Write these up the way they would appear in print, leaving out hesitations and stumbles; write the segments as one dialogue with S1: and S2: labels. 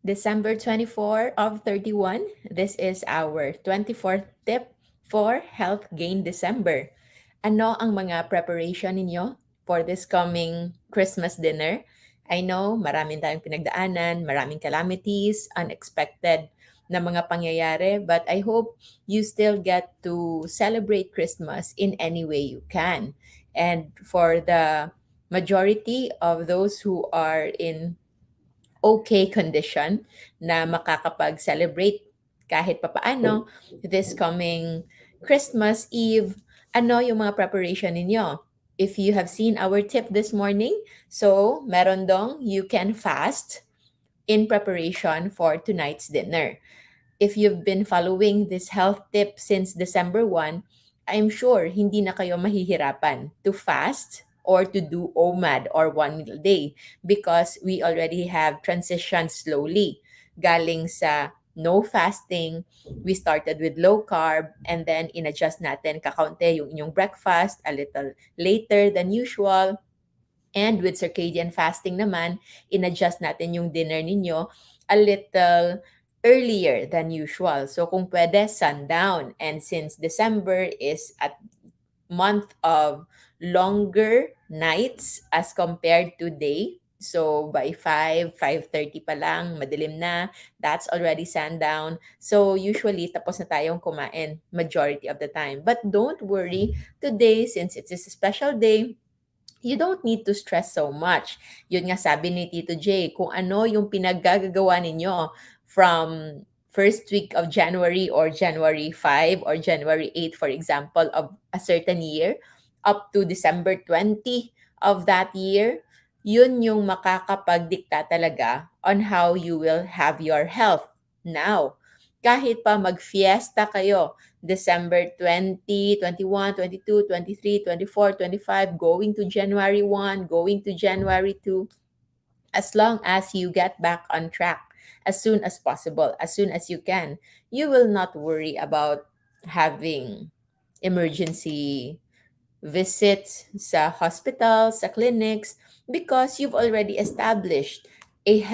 S1: December 24 of 31, this is our 24th tip for Health Gain December. Ano ang mga preparation ninyo for this coming Christmas dinner? I know maraming tayong pinagdaanan, maraming calamities, unexpected na mga pangyayari, but I hope you still get to celebrate Christmas in any way you can. And for the majority of those who are in okay condition na makakapag-celebrate kahit papaano this coming Christmas Eve. Ano yung mga preparation ninyo? If you have seen our tip this morning, so meron dong you can fast in preparation for tonight's dinner. If you've been following this health tip since December 1, I'm sure hindi na kayo mahihirapan to fast or to do OMAD or 1 meal a day because we already have transitioned slowly. Galing sa no fasting, we started with low carb and then in-adjust natin kakaunti yung inyong breakfast a little later than usual. And with circadian fasting naman, in-adjust natin yung dinner ninyo a little earlier than usual. So kung pwede, sundown. And since December is at month of longer nights as compared to day, so by 5:30 pa lang, madilim na, that's already sundown. So usually, tapos na tayong kumain majority of the time. But don't worry, today, since it's a special day, you don't need to stress so much. Yun nga sabi ni Tito J, kung ano yung pinaggagawa ninyo from first week of January or January 5 or January 8, for example, of a certain year, up to December 20 of that year, yun yung makakapagdikta talaga on how you will have your health now. Kahit pa mag-fiesta kayo, December 20, 21, 22, 23, 24, 25, going to January 1, going to January 2, as long as you get back on track as soon as possible, as soon as you can, you will not worry about having emergency visits sa hospitals, sa clinics, because you've already established a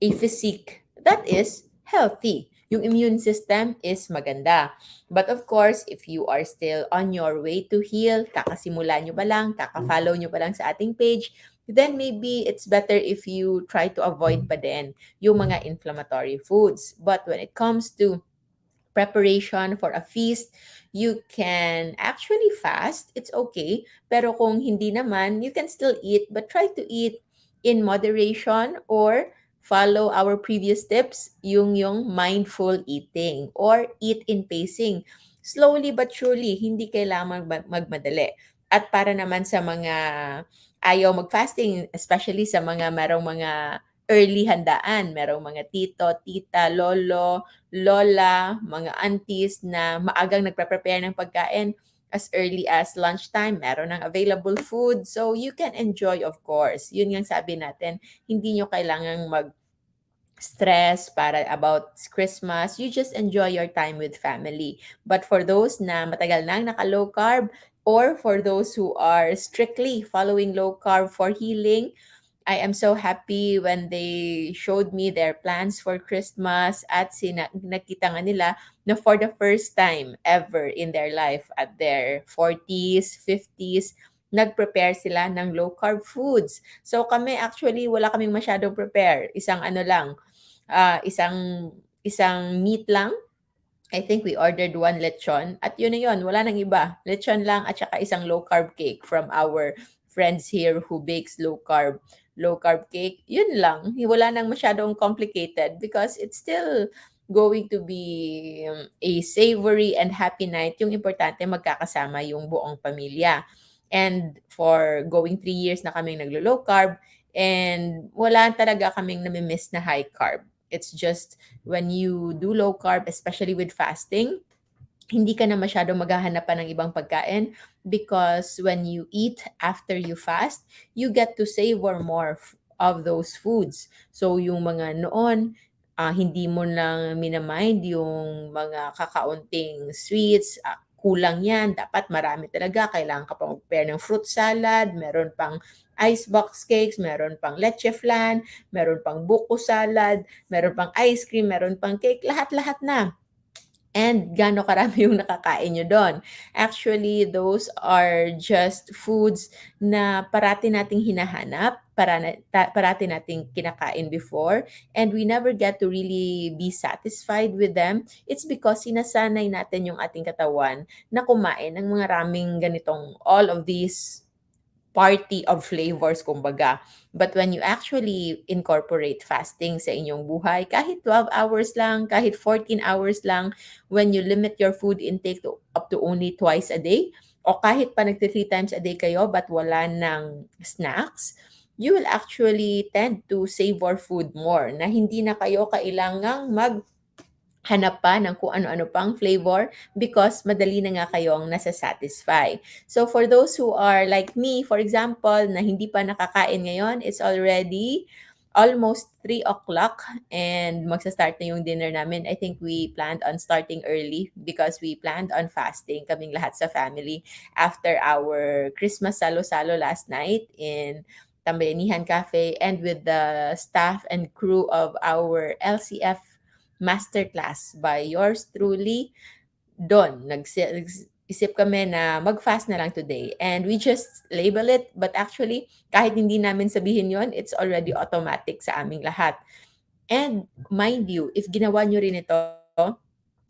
S1: physique that is healthy. Yung immune system is maganda. But of course, if you are still on your way to heal, kakasimula nyo pa lang, kaka-follow nyo pa lang sa ating page, then maybe it's better if you try to avoid pa din yung mga inflammatory foods. But when it comes to preparation for a feast, you can actually fast. It's okay. Pero kung hindi naman, you can still eat, but try to eat in moderation or follow our previous tips, yung mindful eating or eat in pacing. Slowly but surely, hindi kailangan magmadali. At para naman sa mga ayaw mag-fasting, especially sa mga merong mga early handaan, merong mga tito, tita, lolo, lola, mga aunties na maagang nagpe-prepare ng pagkain as early as lunchtime, meron ng available food. So, you can enjoy, of course. Yun yung sabi natin, hindi nyo kailangang stress para about Christmas. You just enjoy your time with family. But for those na matagal nang naka-low carb, or for those who are strictly following low carb for healing, I am so happy when they showed me their plans for Christmas at nakita nga nila na for the first time ever in their life at their 40s, 50s, nag-prepare sila ng low carb foods. So kami actually wala kaming masyadong prepare. Isang ano lang, isang isang meat lang. I think we ordered 1 lechon at yun na yun, wala nang iba. Lechon lang at saka isang low carb cake from our friends here who bakes low carb cake. Yun lang. Wala nang masyadong complicated because it's still going to be a savory and happy night. Yung importante magkakasama yung buong pamilya. And for going 3 years na kaming naglo-low carb and wala talaga kaming namimiss na high carb. It's just when you do low carb, especially with fasting, hindi ka na masyadong maghahanap pa ng ibang pagkain because when you eat after you fast, you get to savor more of those foods. So yung mga noon, hindi mo lang minamind yung mga kakaunting sweets, kulang yan. Dapat marami talaga. Kailangan ka pang prepare ng fruit salad, meron pang icebox cakes, meron pang leche flan, meron pang buko salad, meron pang ice cream, meron pang cake, lahat-lahat na. And gaano karami yung nakakain nyo do'n. Actually, those are just foods na parati nating hinahanap, parati nating kinakain before, and we never get to really be satisfied with them. It's because sinasanay natin yung ating katawan na kumain ng mga raming ganitong all of these party of flavors kumbaga. But when you actually incorporate fasting sa inyong buhay, kahit 12 hours lang, kahit 14 hours lang, when you limit your food intake to up to only twice a day, o kahit pa nagti 3 times a day kayo but wala ng snacks, you will actually tend to savor food more na hindi na kayo kailangang hanap pa ng kung ano-ano pang flavor because madali na nga kayong nasa-satisfy. So for those who are like me, for example, na hindi pa nakakain ngayon, it's already almost 3 o'clock and magsa-start na yung dinner namin. I think we planned on starting early because we planned on fasting kaming lahat sa family after our Christmas salo-salo last night in Tambayanihan Cafe and with the staff and crew of our LCF masterclass by yours truly, Don. Isip kami na mag-fast na lang today. And we just label it, but actually, kahit hindi namin sabihin yon, it's already automatic sa aming lahat. And mind you, if ginawa nyo rin ito,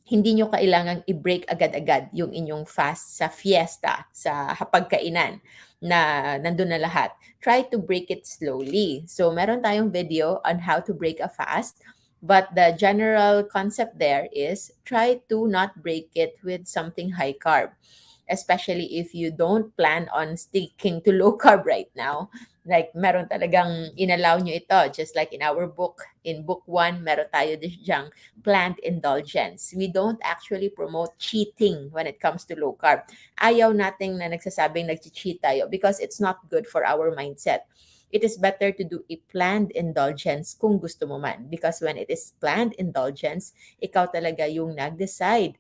S1: hindi nyo kailangang i-break agad-agad yung inyong fast sa fiesta, sa hapagkainan na nandun na lahat. Try to break it slowly. So, meron tayong video on how to break a fast. But the general concept there is try to not break it with something high carb, especially if you don't plan on sticking to low carb right now. Like, meron talagang inallow nyo ito. Just like in our book, in book 1, meron tayo diyang plant indulgence. We don't actually promote cheating when it comes to low carb. Ayaw nating na nagsasabing nag-cheat tayo because it's not good for our mindset. It is better to do a planned indulgence kung gusto mo man. Because when it is planned indulgence, ikaw talaga yung nag-decide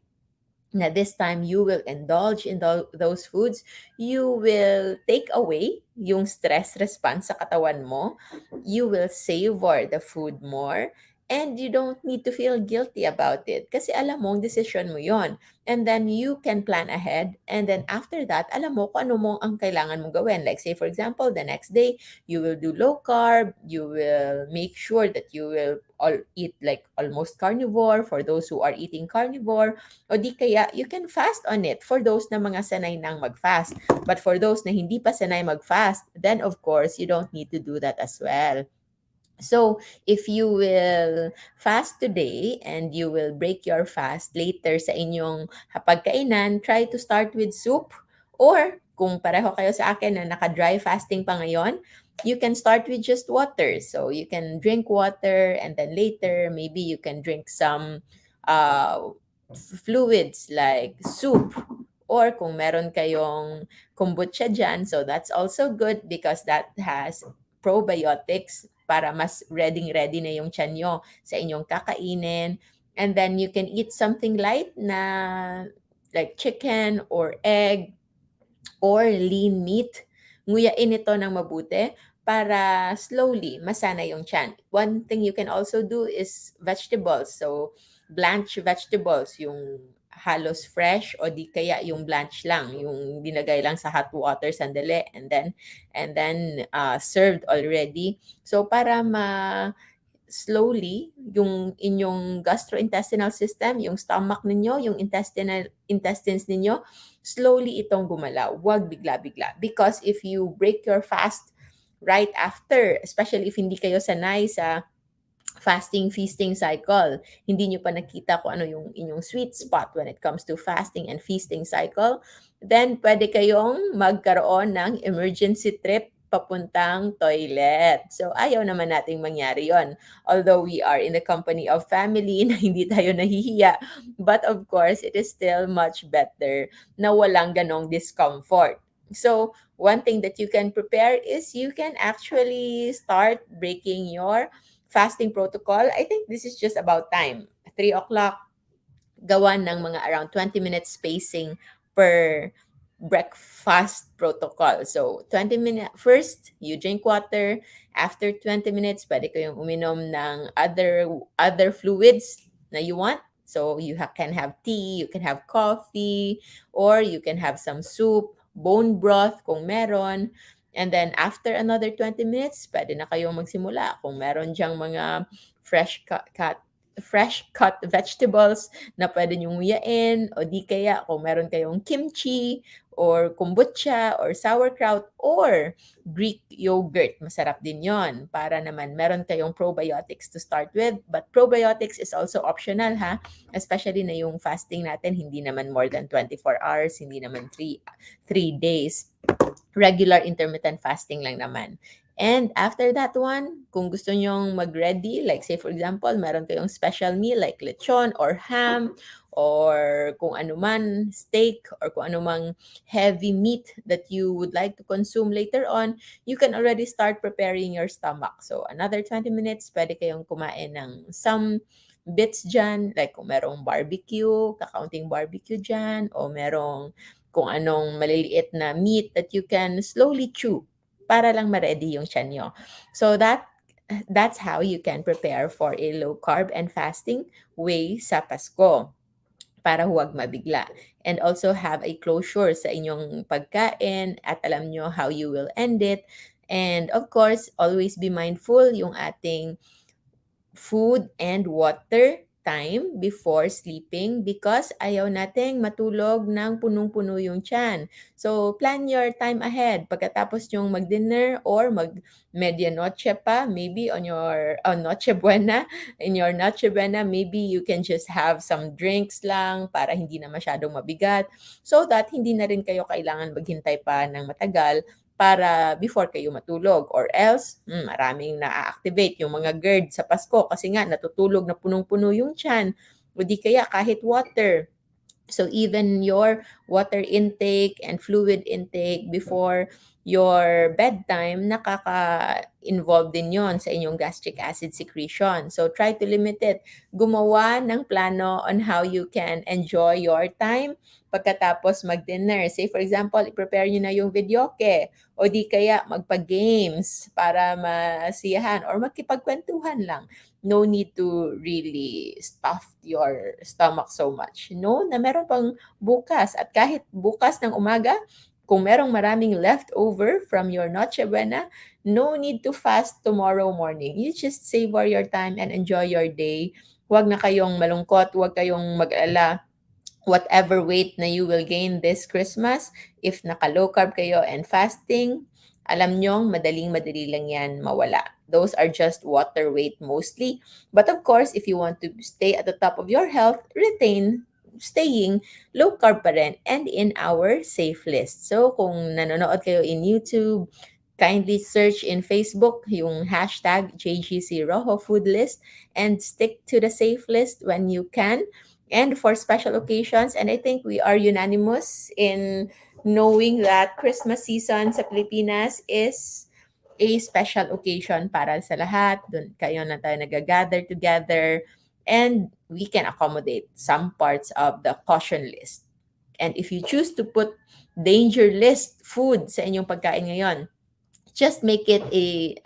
S1: na this time you will indulge in those foods, you will take away yung stress response sa katawan mo, you will savor the food more, and you don't need to feel guilty about it kasi alam mo, decision mo yon. And then you can plan ahead, and then after that, alam mo kung ano mo ang kailangan mong gawin. Like say for example, the next day, you will do low carb, you will make sure that you will all eat like almost carnivore for those who are eating carnivore, o di kaya you can fast on it for those na mga sanay nang mag-fast. But for those na hindi pa sanay mag-fast, then of course, you don't need to do that as well. So, if you will fast today and you will break your fast later sa inyong hapagkainan, try to start with soup. Or, kung pareho kayo sa akin na naka-dry fasting pa ngayon, you can start with just water. So, you can drink water and then later, maybe you can drink some fluids like soup. Or kung meron kayong kombucha dyan, so that's also good because that has probiotics para mas ready na yung tiyan nyo sa inyong kakainin. And then you can eat something light na like chicken or egg or lean meat. Nguyain ito ng mabuti para slowly masana yung tiyan. One thing you can also do is vegetables. So, blanch vegetables, yung halos fresh o di kaya yung blanch lang, yung dinagay lang sa hot water sandali and then served already. So para slowly yung inyong gastrointestinal system, yung stomach ninyo, yung intestines ninyo, slowly itong gumalaw. Huwag bigla-bigla. Because if you break your fast right after, especially if hindi kayo sanay sa fasting feasting cycle. Hindi nyo pa nakita kung ano yung inyong sweet spot when it comes to fasting and feasting cycle, then pwede kayong magkaroon ng emergency trip papuntang toilet. So, ayaw naman nating mangyari yon. Although we are in the company of family na hindi tayo nahihiya. But of course, it is still much better na walang ganong discomfort. So, one thing that you can prepare is you can actually start breaking your fasting protocol. I think this is just about time. 3 o'clock, gawan ng mga around 20 minutes spacing per breakfast protocol. So, 20 minutes, first, you drink water. After 20 minutes, pwede kayong uminom ng other fluids na you want. So, can have tea, you can have coffee, or you can have some soup, bone broth kung meron. And then, after another 20 minutes, pwede na kayong magsimula. Kung meron diyang mga fresh cut vegetables na pwede nyong nguyain, o di kaya kung meron kayong kimchi, or kombucha, or sauerkraut, or Greek yogurt. Masarap din yon para naman meron kayong probiotics to start with. But probiotics is also optional ha, especially na yung fasting natin, hindi naman more than 24 hours, hindi naman 3 days. Regular intermittent fasting lang naman. And after that one, kung gusto nyong mag-ready, like say for example, meron kayong special meal like lechon or ham or kung ano man, steak or kung ano mang heavy meat that you would like to consume later on, you can already start preparing your stomach. So another 20 minutes, pwede kayong kumain ng some bits dyan, like kung merong barbecue, kakaunting barbecue dyan, o merong kung anong maliliit na meat that you can slowly chew para lang ma-ready yung tiyan nyo. So that's how you can prepare for a low carb and fasting way sa Pasko para huwag mabigla. And also have a closure sa inyong pagkain at alam nyo how you will end it. And of course, always be mindful yung ating food and water time before sleeping because ayaw nating matulog ng punong-puno yung tiyan. So, plan your time ahead. Pagkatapos yung mag-dinner or mag-medianoche pa, maybe on Noche Buena, in your Noche Buena, maybe you can just have some drinks lang para hindi na masyadong mabigat so that hindi na rin kayo kailangan maghintay pa ng matagal para before kayo matulog or else maraming na-activate yung mga GERD sa Pasko kasi nga natutulog na punong-puno yung tiyan o di kaya kahit water. So even your water intake and fluid intake before your bedtime, nakaka-involve din yon sa inyong gastric acid secretion. So try to limit it. Gumawa ng plano on how you can enjoy your time pagkatapos mag-dinner. Say for example, i-prepare nyo na yung videoke o di kaya magpa-games para masiyahan or magkipagkwentuhan lang. No need to really stuff your stomach so much. No, na meron pang bukas. At kahit bukas ng umaga, kung merong maraming leftover from your Noche Buena, no need to fast tomorrow morning. You just savor your time and enjoy your day. Huwag na kayong malungkot, huwag kayong mag-alala whatever weight na you will gain this Christmas, if naka-low carb kayo and fasting, alam nyong madaling-madali lang yan mawala. Those are just water weight mostly. But of course, if you want to stay at the top of your health, staying low carb pa rin and in our safe list. So kung nanonood kayo in YouTube, kindly search in Facebook yung hashtag JGC Rojo Food List and stick to the safe list when you can. And for special occasions, and I think we are unanimous in knowing that Christmas season sa Pilipinas is a special occasion para sa lahat. Doon kayo na tayo nag-gather together and we can accommodate some parts of the caution list. And if you choose to put danger list food sa inyong pagkain ngayon, just make it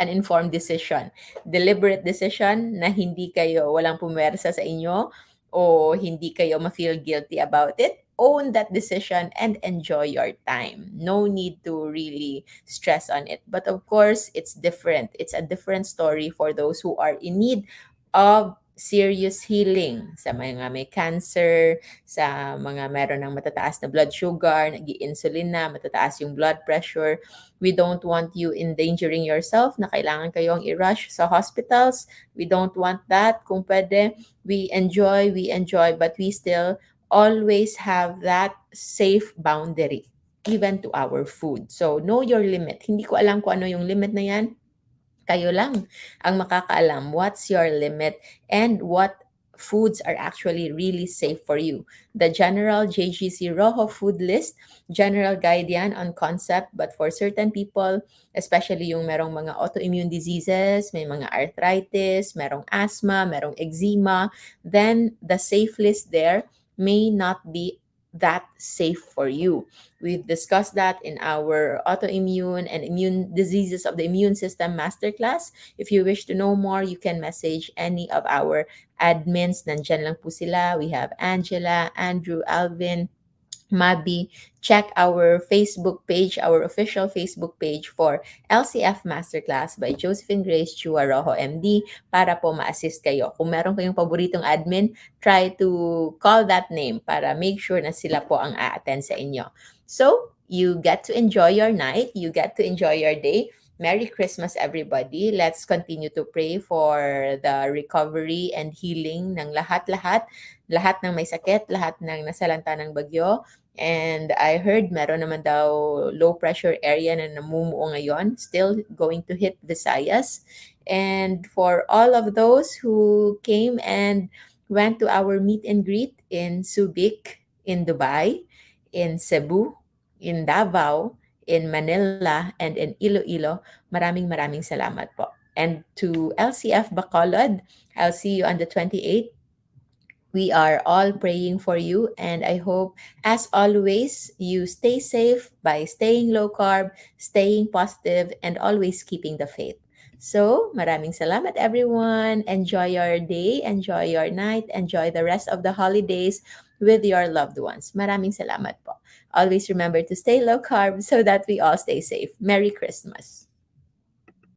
S1: an informed decision. Deliberate decision na hindi kayo, walang pumersa sa inyo o hindi kayo ma-feel guilty about it. Own that decision and enjoy your time. No need to really stress on it. But of course, it's different. It's a different story for those who are in need of serious healing. Sa mga may cancer, sa mga meron ng matataas na blood sugar, nag-i-insulin na, matataas yung blood pressure. We don't want you endangering yourself na kailangan kayong i-rush sa hospitals. We don't want that. Kung pwede, we enjoy, but we still always have that safe boundary even to our food. So, know your limit. Hindi ko alam kung ano yung limit na yan. Kayo lang ang makakaalam what's your limit and what foods are actually really safe for you. The general JGC Rojo food list, general guide yan on concept, but for certain people, especially yung merong mga autoimmune diseases, may mga arthritis, merong asthma, merong eczema, then the safe list there may not be that safe for you. We've discussed that in our autoimmune and immune diseases of the immune system masterclass. If you wish to know more, you can message any of our admins. Nandyan lang po sila. We have Angela, Andrew, Alvin, Mabi. Check our Facebook page, our official Facebook page for LCF Masterclass by Josephine Grace Chua Rojo MD para po ma-assist kayo. Kung meron kayong paboritong admin, try to call that name para make sure na sila po ang a-attend sa inyo. So, you get to enjoy your night, you get to enjoy your day. Merry Christmas, everybody. Let's continue to pray for the recovery and healing ng lahat ng may sakit, lahat ng nasalanta ng bagyo. And I heard meron naman daw low pressure area na namumuo ngayon, still going to hit Visayas. And for all of those who came and went to our meet and greet in Subic, in Dubai, in Cebu, in Davao, in Manila, and in Iloilo, maraming salamat po. And to LCF Bacolod, I'll see you on the 28th. We are all praying for you, and I hope, as always, you stay safe by staying low carb, staying positive, and always keeping the faith. So, maraming salamat everyone. Enjoy your day, enjoy your night, enjoy the rest of the holidays with your loved ones. Maraming salamat po. Always remember to stay low carb so that we all stay safe. Merry Christmas.